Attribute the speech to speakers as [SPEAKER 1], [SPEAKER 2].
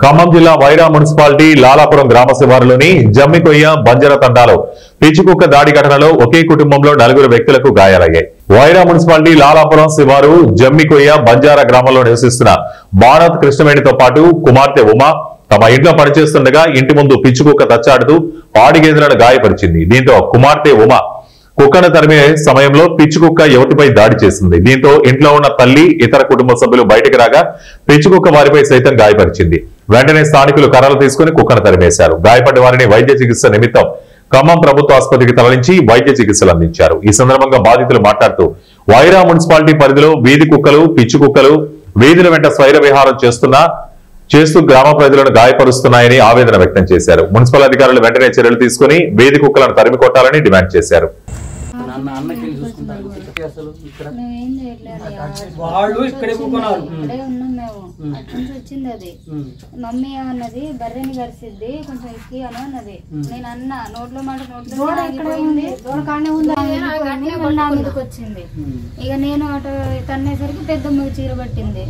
[SPEAKER 1] ఖమ్మం జిల్లా వైరా మున్సిపాలిటీ లాలాపురం గ్రామ శివారులోని జమ్మికొయ్య బంజర తండాలో పిచ్చికుక్క దాడి ఘటనలో ఒకే కుటుంబంలో 4 వ్యక్తులకు గాయాలయ్యాయి. వైరా మున్సిపాలిటీ లాలాపురం శివారు జమ్మికొయ్య బంజారా గ్రామంలో నివసిస్తున్న భారత్ కృష్ణవేణితో పాటు కుమార్తె ఉమా తమ ఇంట్లో పనిచేస్తుండగా ఇంటి ముందు పిచ్చికుక్క తచ్చాడుతూ పాడిగేదెలను గాయపరిచింది. దీంతో కుమార్తె ఉమా కుక్కను తరిమే సమయంలో పిచ్చికుక్క యువతిపై దాడి చేసింది. దీంతో ఇంట్లో ఉన్న తల్లి ఇతర కుటుంబ సభ్యులు బయటకు రాగా పిచ్చికుక్క వారిపై సైతం గాయపరిచింది. వెంటనే స్థానికులు కర్రలు తీసుకుని కుక్కను తరిమేశారు. గాయపడ్డ వారిని వైద్య చికిత్స నిమిత్తం ఖమ్మం ప్రభుత్వ ఆసుపత్రికి తరలించి వైద్య చికిత్సలు అందించారు. ఈ సందర్భంగా బాధితులు మాట్లాడుతూ వైరా మున్సిపాలిటీ పరిధిలో వీధి కుక్కలు పిచ్చి కుక్కలు వీధుల వెంట స్వైర విహారం చేస్తూ గ్రామ ప్రజలను గాయపరుస్తున్నాయని ఆవేదన వ్యక్తం చేశారు. మున్సిపల్ అధికారులు వెంటనే చర్యలు తీసుకుని వీధి కుక్కలను తరిమి కొట్టాలని డిమాండ్ చేశారు.
[SPEAKER 2] మమ్మీ ఏమన్నది బర్రెని కరిసిద్ది కొంచెం ఎక్కి అని అన్నది. నేను అన్న నోట్లో మాట మీదకి వచ్చింది. ఇక నేను అటు తన్నేసరికి పెద్ద చీర పట్టింది.